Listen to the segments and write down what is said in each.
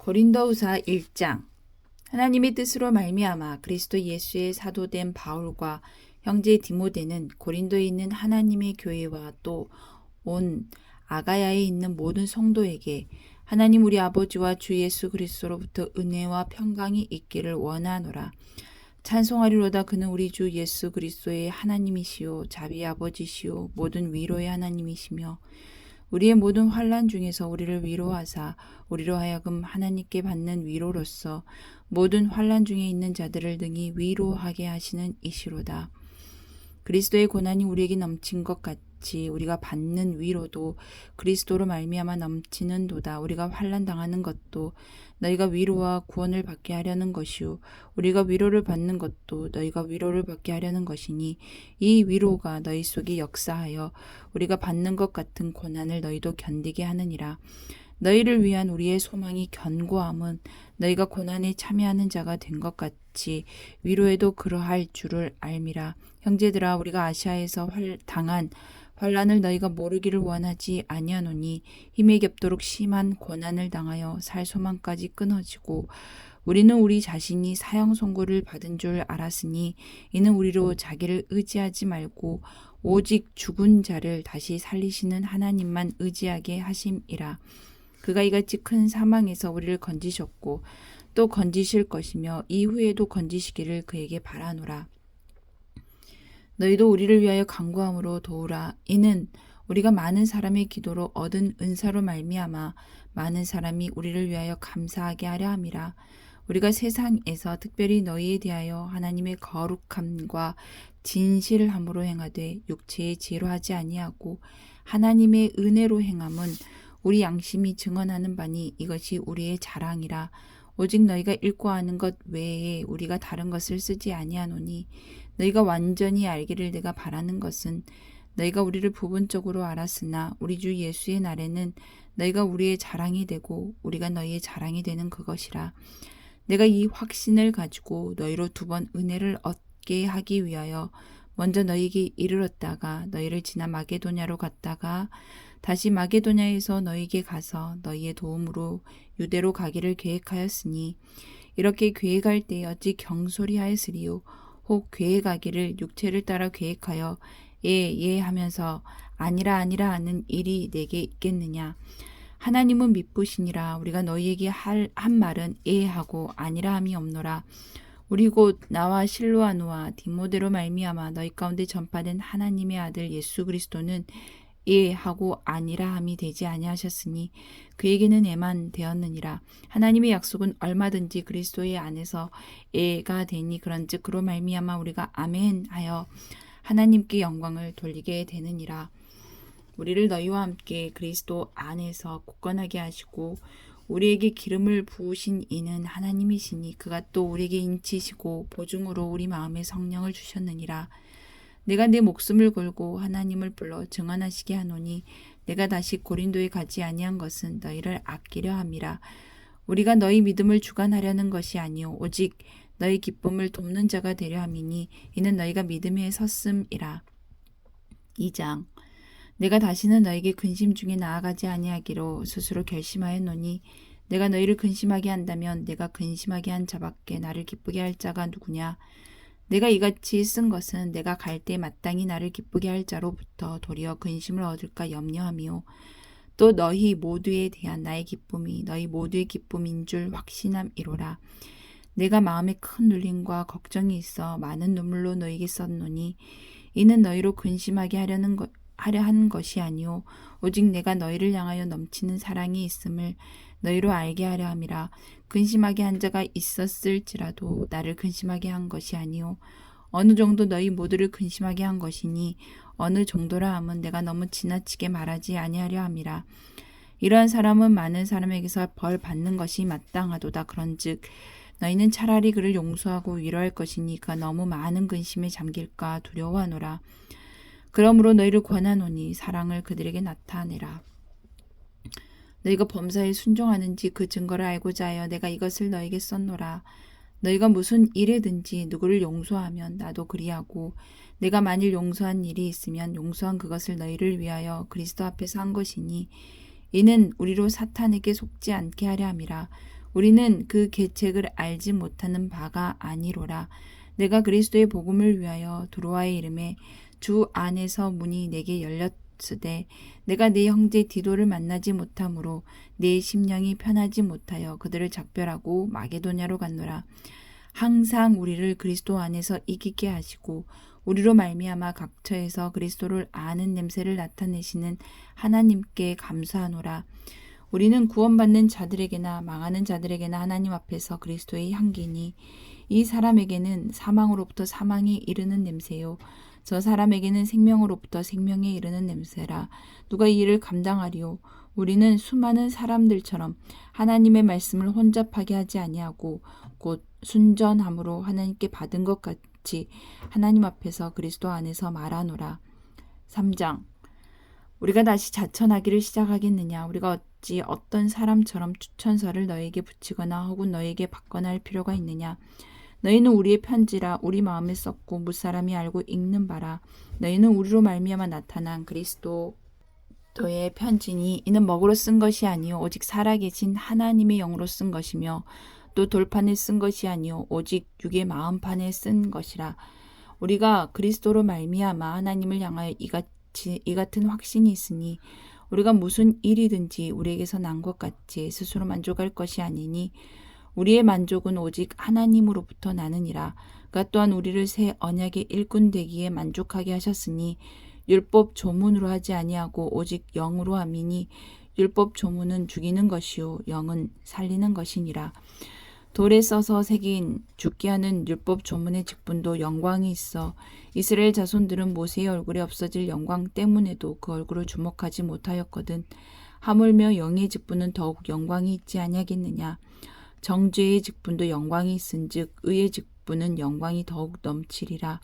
고린도후서 1장. 하나님의 뜻으로 말미암아 그리스도 예수의 사도된 바울과 형제 디모데는 고린도에 있는 하나님의 교회와 또 온 아가야에 있는 모든 성도에게 하나님 우리 아버지와 주 예수 그리스도로부터 은혜와 평강이 있기를 원하노라. 찬송하리로다. 그는 우리 주 예수 그리스도의 하나님이시요 자비의 아버지시요 모든 위로의 하나님이시며 우리의 모든 환난 중에서 우리를 위로하사 우리로 하여금 하나님께 받는 위로로서 모든 환난 중에 있는 자들을 능히 위로하게 하시는 이시로다. 그리스도의 고난이 우리에게 넘친 것 같이 우리가 받는 위로도 그리스도로 말미암아 넘치는도다. 우리가 환난 당하는 것도 너희가 위로와 구원을 받게 하려는 것이요 우리가 위로를 받는 것도 너희가 위로를 받게 하려는 것이니 이 위로가 너희 속에 역사하여 우리가 받는 것 같은 고난을 너희도 견디게 하느니라. 너희를 위한 우리의 소망이 견고함은 너희가 고난에 참여하는 자가 된 것 같이 위로에도 그러할 줄을 알미라. 형제들아, 우리가 아시아에서 당한 환난을 너희가 모르기를 원하지 아니하노니 힘에 겹도록 심한 고난을 당하여 살 소망까지 끊어지고 우리는 우리 자신이 사형 선고를 받은 줄 알았으니 이는 우리로 자기를 의지하지 말고 오직 죽은 자를 다시 살리시는 하나님만 의지하게 하심이라. 그가 이같이 큰 사망에서 우리를 건지셨고 또 건지실 것이며 이후에도 건지시기를 그에게 바라노라. 너희도 우리를 위하여 간구함으로 도우라. 이는 우리가 많은 사람의 기도로 얻은 은사로 말미암아 많은 사람이 우리를 위하여 감사하게 하려 함이라. 우리가 세상에서 특별히 너희에 대하여 하나님의 거룩함과 진실함으로 행하되 육체의 지혜로 하지 아니하고 하나님의 은혜로 행함은 우리 양심이 증언하는 바니 이것이 우리의 자랑이라. 오직 너희가 읽고 아는 것 외에 우리가 다른 것을 쓰지 아니하노니 너희가 완전히 알기를 내가 바라는 것은 너희가 우리를 부분적으로 알았으나 우리 주 예수의 날에는 너희가 우리의 자랑이 되고 우리가 너희의 자랑이 되는 그것이라. 내가 이 확신을 가지고 너희로 두 번 은혜를 얻게 하기 위하여 먼저 너희에게 이르렀다가 너희를 지나 마게도냐로 갔다가 다시 마게도냐에서 너희에게 가서 너희의 도움으로 유대로 가기를 계획하였으니 이렇게 계획할 때에 어찌 경솔히 하였으리요. 혹 계획하기를 육체를 따라 계획하여 예 하면서 아니라 하는 일이 내게 있겠느냐. 하나님은 미쁘시니라. 우리가 너희에게 한 말은 예 하고 아니라 함이 없노라. 우리 곧 나와 실로아노와 디모데로 말미암아 너희 가운데 전파된 하나님의 아들 예수 그리스도는 예 하고 아니라 함이 되지 아니하셨으니 그에게는 예만 되었느니라. 하나님의 약속은 얼마든지 그리스도의 안에서 예가 되니 그런즉 그로 말미암아 우리가 아멘 하여 하나님께 영광을 돌리게 되느니라. 우리를 너희와 함께 그리스도 안에서 굳건하게 하시고 우리에게 기름을 부으신 이는 하나님이시니 그가 또 우리에게 인치시고 보증으로 우리 마음에 성령을 주셨느니라. 내가 내 목숨을 걸고 하나님을 불러 증언하시게 하노니 내가 다시 고린도에 가지 아니한 것은 너희를 아끼려 함이라. 우리가 너희 믿음을 주관하려는 것이 아니요 오직 너희 기쁨을 돕는 자가 되려 함이니 이는 너희가 믿음에 섰음이라. 2장. 내가 다시는 너에게 근심 중에 나아가지 아니하기로 스스로 결심하였노니 내가 너희를 근심하게 한다면 내가 근심하게 한 자밖에 나를 기쁘게 할 자가 누구냐. 내가 이같이 쓴 것은 내가 갈 때 마땅히 나를 기쁘게 할 자로부터 도리어 근심을 얻을까 염려하며 또 너희 모두에 대한 나의 기쁨이 너희 모두의 기쁨인 줄 확신함이로라. 내가 마음에 큰 눌림과 걱정이 있어 많은 눈물로 너희에게 썼노니 이는 너희로 근심하게 하려 한 것이 아니오 오직 내가 너희를 향하여 넘치는 사랑이 있음을 너희로 알게 하려 함이라. 근심하게 한 자가 있었을지라도 나를 근심하게 한 것이 아니오 어느 정도 너희 모두를 근심하게 한 것이니 어느 정도라 함은 내가 너무 지나치게 말하지 아니하려 함이라. 이러한 사람은 많은 사람에게서 벌 받는 것이 마땅하도다. 그런즉 너희는 차라리 그를 용서하고 위로할 것이니 그가 너무 많은 근심에 잠길까 두려워하노라. 그러므로 너희를 권하노니 사랑을 그들에게 나타내라. 너희가 범사에 순종하는지 그 증거를 알고자 하여 내가 이것을 너희에게 썼노라. 너희가 무슨 일에든지 누구를 용서하면 나도 그리하고 내가 만일 용서한 일이 있으면 용서한 그것을 너희를 위하여 그리스도 앞에서 한 것이니 이는 우리로 사탄에게 속지 않게 하려 함이라. 우리는 그 계책을 알지 못하는 바가 아니로라. 내가 그리스도의 복음을 위하여 두로아의 이름에 주 안에서 문이 내게 열렸으되 내가 내 형제 디도를 만나지 못하므로 내 심령이 편하지 못하여 그들을 작별하고 마게도냐로 갔노라. 항상 우리를 그리스도 안에서 이기게 하시고 우리로 말미암아 각처에서 그리스도를 아는 냄새를 나타내시는 하나님께 감사하노라. 우리는 구원받는 자들에게나 망하는 자들에게나 하나님 앞에서 그리스도의 향기니 이 사람에게는 사망으로부터 사망에 이르는 냄새요 저 사람에게는 생명으로부터 생명에 이르는 냄새라. 누가 이 일을 감당하리요? 우리는 수많은 사람들처럼 하나님의 말씀을 혼잡하게 하지 아니하고 곧 순전함으로 하나님께 받은 것 같이 하나님 앞에서 그리스도 안에서 말하노라. 3장. 우리가 다시 자천하기를 시작하겠느냐? 우리가 어찌 어떤 사람처럼 추천서를 너에게 붙이거나 혹은 너에게 받거나 할 필요가 있느냐? 너희는 우리의 편지라 우리 마음에 썼고 무사람이 알고 읽는 바라. 너희는 우리로 말미암아 나타난 그리스도의 편지니 이는 먹으로 쓴 것이 아니요 오직 살아계신 하나님의 영으로 쓴 것이며 또 돌판에 쓴 것이 아니요 오직 육의 마음판에 쓴 것이라. 우리가 그리스도로 말미암아 하나님을 향하여 이 같은 확신이 있으니 우리가 무슨 일이든지 우리에게서 난 것 같이 스스로 만족할 것이 아니니 우리의 만족은 오직 하나님으로부터 나느니라. 그가 또한 우리를 새 언약의 일꾼 되기에 만족하게 하셨으니 율법 조문으로 하지 아니하고 오직 영으로 함이니 율법 조문은 죽이는 것이요 영은 살리는 것이니라. 돌에 써서 새긴 죽게 하는 율법 조문의 직분도 영광이 있어 이스라엘 자손들은 모세의 얼굴에 없어질 영광 때문에도 그 얼굴을 주목하지 못하였거든. 하물며 영의 직분은 더욱 영광이 있지 아니하겠느냐. 정죄의 직분도 영광이 있은즉 의의 직분은 영광이 더욱 넘치리라.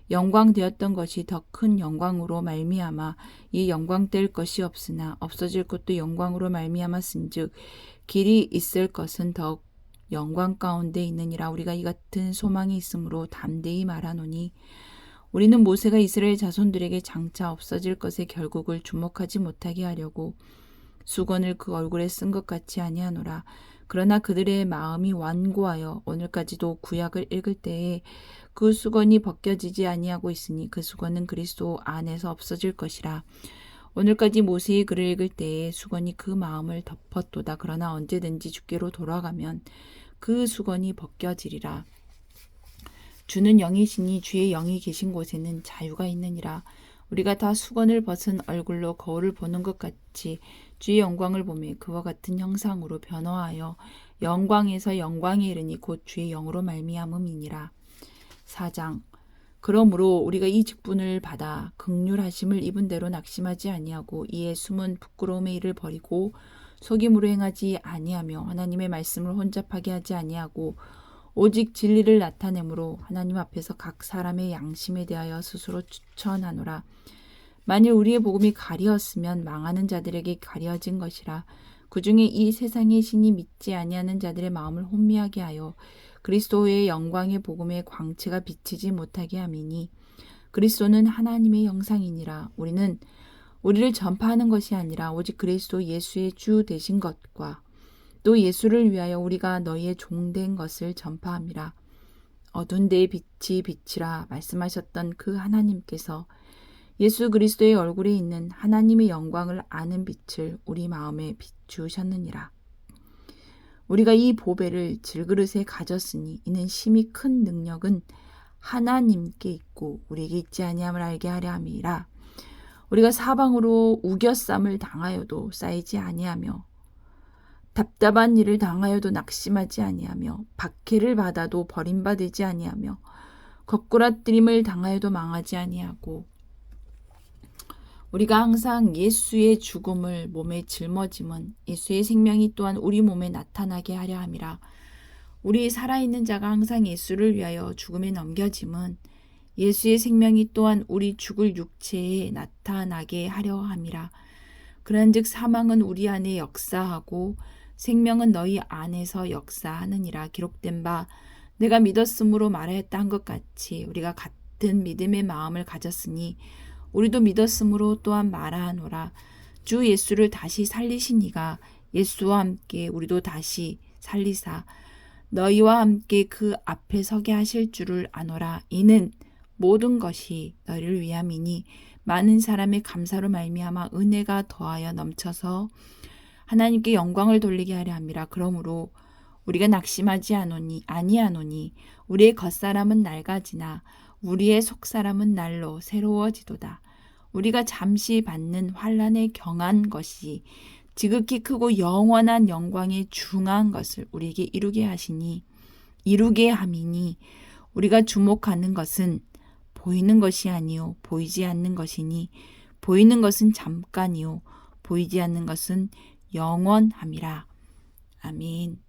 영광되었던 것이 더 큰 영광으로 말미암아 이 영광될 것이 없으나 없어질 것도 영광으로 말미암았은즉 길이 있을 것은 더욱 영광 가운데 있느니라. 우리가 이 같은 소망이 있으므로 담대히 말하노니 우리는 모세가 이스라엘 자손들에게 장차 없어질 것의 결국을 주목하지 못하게 하려고 수건을 그 얼굴에 쓴 것 같이 아니하노라. 그러나 그들의 마음이 완고하여 오늘까지도 구약을 읽을 때에 그 수건이 벗겨지지 아니하고 있으니 그 수건은 그리스도 안에서 없어질 것이라. 오늘까지 모세의 글을 읽을 때에 수건이 그 마음을 덮었도다. 그러나 언제든지 주께로 돌아가면 그 수건이 벗겨지리라. 주는 영이시니 주의 영이 계신 곳에는 자유가 있느니라. 우리가 다 수건을 벗은 얼굴로 거울을 보는 것 같이 주의 영광을 보며 그와 같은 형상으로 변화하여 영광에서 영광에 이르니 곧 주의 영으로 말미암음이니라. 4장. 그러므로 우리가 이 직분을 받아 긍휼하심을 입은 대로 낙심하지 아니하고 이에 숨은 부끄러움의 일을 버리고 속임으로 행하지 아니하며 하나님의 말씀을 혼잡하게 하지 아니하고 오직 진리를 나타내므로 하나님 앞에서 각 사람의 양심에 대하여 스스로 추천하노라. 만일 우리의 복음이 가리었으면 망하는 자들에게 가려진 것이라. 그중에 이 세상의 신이 믿지 아니하는 자들의 마음을 혼미하게 하여 그리스도의 영광의 복음의 광채가 비치지 못하게 함이니 그리스도는 하나님의 형상이니라. 우리는 우리를 전파하는 것이 아니라 오직 그리스도 예수의 주 되신 것과 또 예수를 위하여 우리가 너희의 종된 것을 전파함이라. 어두운 데에 빛이 비치라 말씀하셨던 그 하나님께서 예수 그리스도의 얼굴에 있는 하나님의 영광을 아는 빛을 우리 마음에 비추셨느니라. 우리가 이 보배를 질그릇에 가졌으니 이는 심히 큰 능력은 하나님께 있고 우리에게 있지 아니함을 알게 하려 함이라. 우리가 사방으로 우겨쌈을 당하여도 쌓이지 아니하며 답답한 일을 당하여도 낙심하지 아니하며 박해를 받아도 버림받지 아니하며 거꾸라뜨림을 당하여도 망하지 아니하고 우리가 항상 예수의 죽음을 몸에 짊어짐은 예수의 생명이 또한 우리 몸에 나타나게 하려 함이라. 우리 살아있는 자가 항상 예수를 위하여 죽음에 넘겨짐은 예수의 생명이 또한 우리 죽을 육체에 나타나게 하려 함이라. 그런즉 사망은 우리 안에 역사하고 생명은 너희 안에서 역사하느니라. 기록된 바 내가 믿었으므로 말하였다 한 것 같이 우리가 같은 믿음의 마음을 가졌으니 우리도 믿었으므로 또한 말하노라. 주 예수를 다시 살리신 이가 예수와 함께 우리도 다시 살리사 너희와 함께 그 앞에 서게 하실 줄을 아노라. 이는 모든 것이 너희를 위함이니 많은 사람의 감사로 말미암아 은혜가 더하여 넘쳐서 하나님께 영광을 돌리게 하려 함이라. 그러므로 우리가 낙심하지 아니하노니 우리의 겉사람은 낡아지나 우리의 속사람은 날로 새로워지도다. 우리가 잠시 받는 환난에 경한 것이 지극히 크고 영원한 영광에 중한 것을 우리에게 이루게 함이니 우리가 주목하는 것은 보이는 것이 아니요 보이지 않는 것이니 보이는 것은 잠깐이요 보이지 않는 것은 영원함이라. 아멘.